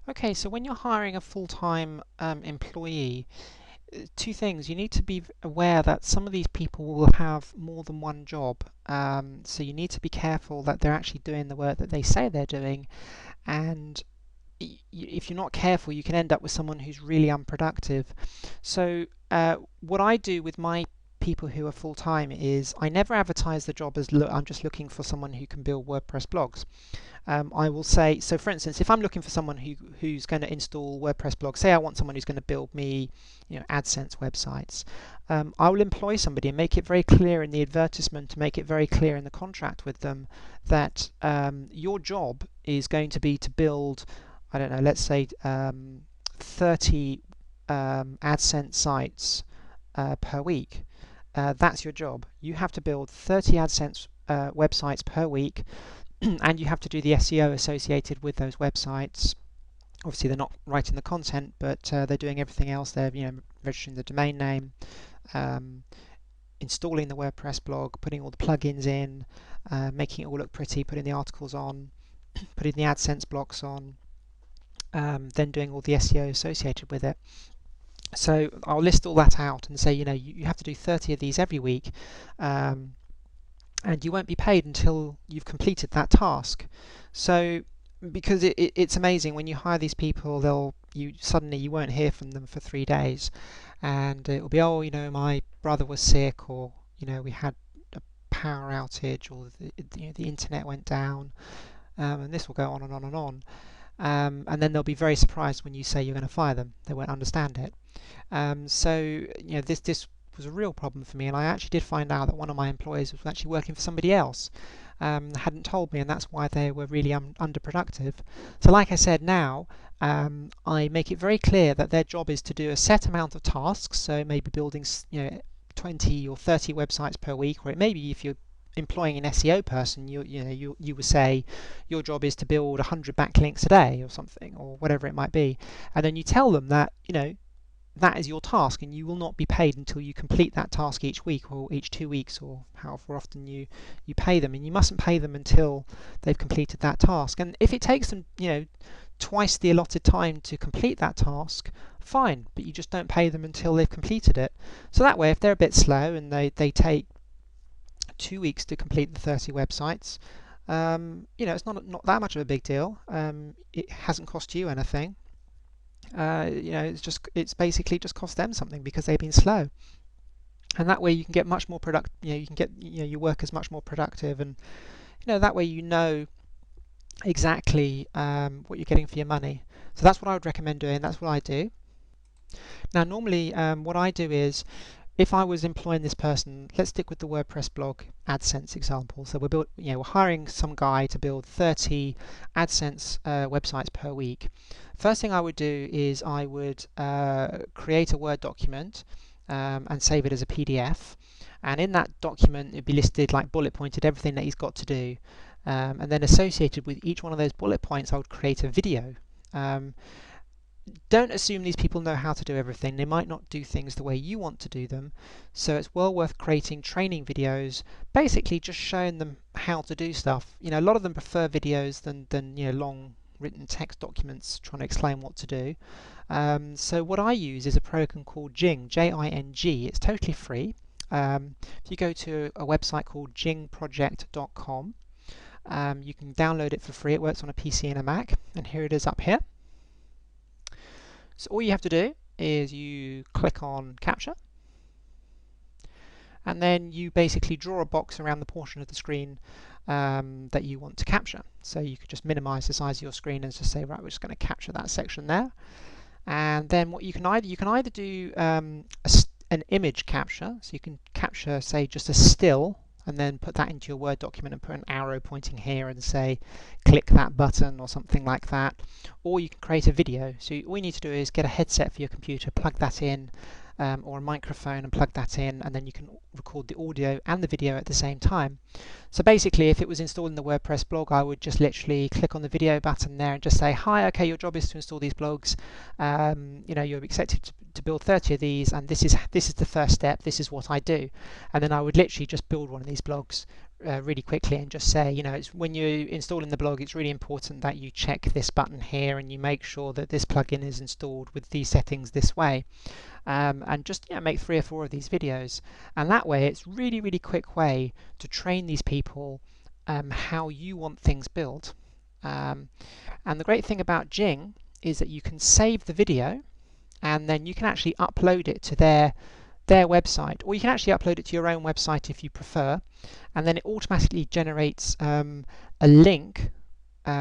Okay, so when you're hiring a full-time employee, two things. You need to be aware that some of these people will have more than one job. So you need to be careful that they're actually doing the work that they say they're doing. And if you're not careful, you can end up with someone who's really unproductive. So what I do with my people who are full time is I never advertise the job as look, I'm just looking for someone who can build WordPress blogs. I will say, so for instance, if I'm looking for someone who's going to install WordPress blogs, say I want someone who's going to build me, AdSense websites, I will employ somebody and make it very clear in the advertisement, to make it very clear in the contract with them that your job is going to be to build, I don't know, let's say 30 AdSense sites per week. That's your job. You have to build 30 AdSense websites per week, and you have to do the SEO associated with those websites. Obviously, they're not writing the content, but they're doing everything else. They're registering the domain name, um, installing the WordPress blog, putting all the plugins in, making it all look pretty, putting the articles on, putting the AdSense blocks on, then doing all the SEO associated with it. So I'll list all that out and say, you have to do 30 of these every week. And you won't be paid until you've completed that task. So because it's amazing when you hire these people, suddenly you won't hear from them for 3 days, and it will be, oh, my brother was sick, or we had a power outage, or the internet went down, and this will go on and on and on. And then they'll be very surprised when you say you're going to fire them. They won't understand it. So this was a real problem for me, and I actually did find out that one of my employees was actually working for somebody else, hadn't told me, and that's why they were really underproductive. So like I said, now I make it very clear that their job is to do a set amount of tasks, so maybe building 20 or 30 websites per week, or it may be, if you're employing an SEO person, you would say your job is to build 100 backlinks a day or something, or whatever it might be, and then you tell them that that is your task, and you will not be paid until you complete that task each week, or each 2 weeks, or however often you pay them, and you mustn't pay them until they've completed that task. And if it takes them twice the allotted time to complete that task, fine, but you just don't pay them until they've completed it. So that way, if they're a bit slow and they take 2 weeks to complete the 30 websites, it's not that much of a big deal. It hasn't cost you anything. It's basically just cost them something because they've been slow, and that way you can get much more product. You can get your workers much more productive, and that way exactly what you're getting for your money. So that's what I would recommend doing. That's what I do. Now, normally, what I do is, if I was employing this person, let's stick with the WordPress blog AdSense example. So we're hiring some guy to build 30 AdSense websites per week. First thing I would do is I would create a Word document and save it as a PDF. And in that document, it'd be listed, like bullet pointed, everything that he's got to do. And then associated with each one of those bullet points, I would create a video. Don't assume these people know how to do everything. They might not do things the way you want to do them, so it's well worth creating training videos, basically just showing them how to do stuff. A lot of them prefer videos than long written text documents trying to explain what to do. So what I use is a program called Jing, Jing. It's totally free. If you go to a website called jingproject.com, you can download it for free. It works on a PC and a Mac, and here it is up here. So all you have to do is you click on capture, and then you basically draw a box around the portion of the screen that you want to capture. So you could just minimize the size of your screen and just say, right, we're just going to capture that section there. And then what you can either do an image capture, so you can capture, say, just a still, and then put that into your Word document and put an arrow pointing here and say click that button or something like that. Or you can create a video. So all you need to do is get a headset for your computer, plug that in, or a microphone, and plug that in, and then you can record the audio and the video at the same time. So basically, if it was installed in the WordPress blog, I would just literally click on the video button there and just say, hi, okay, your job is to install these blogs. You're expected to build 30 of these, and this is the first step. This is what I do. And then I would literally just build one of these blogs, really quickly and just say, it's when you're installing the blog, it's really important that you check this button here and you make sure that this plugin is installed with these settings this way. And just make 3 or 4 of these videos, and that way it's really quick way to train these people how you want things built. And the great thing about Jing is that you can save the video and then you can actually upload it to their website, or you can actually upload it to your own website if you prefer, and then it automatically generates a link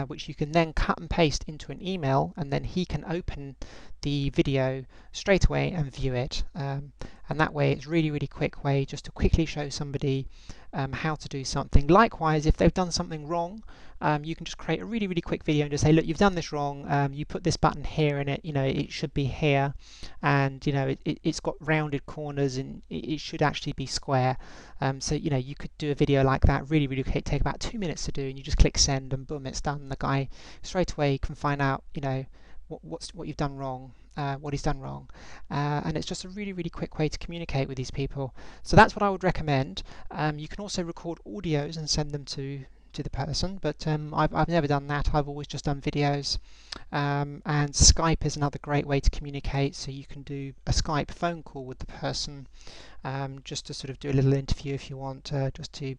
which you can then cut and paste into an email, and then he can open the video straight away and view it. And that way it's really quick way just to quickly show somebody how to do something. Likewise, if they've done something wrong, you can just create a really quick video and just say, look, you've done this wrong, you put this button here in it, it should be here, and it's got rounded corners and it should actually be square. So you could do a video like that really quick, take about 2 minutes to do, and you just click send and boom, it's done. The guy straight away can find out what you've done wrong, what he's done wrong, and it's just a really quick way to communicate with these people. So that's what I would recommend. You can also record audios and send them to the person, but I've never done that. I've always just done videos. And Skype is another great way to communicate, so you can do a Skype phone call with the person, just to sort of do a little interview if you want, just to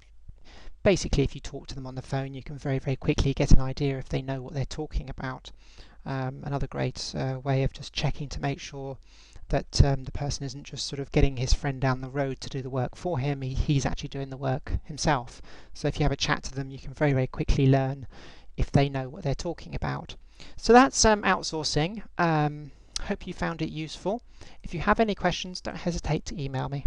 basically, if you talk to them on the phone, you can very quickly get an idea if they know what they're talking about. Another great way of just checking to make sure that the person isn't just sort of getting his friend down the road to do the work for him. He's actually doing the work himself. So if you have a chat to them, you can very quickly learn if they know what they're talking about. So that's outsourcing. Hope you found it useful. If you have any questions, don't hesitate to email me.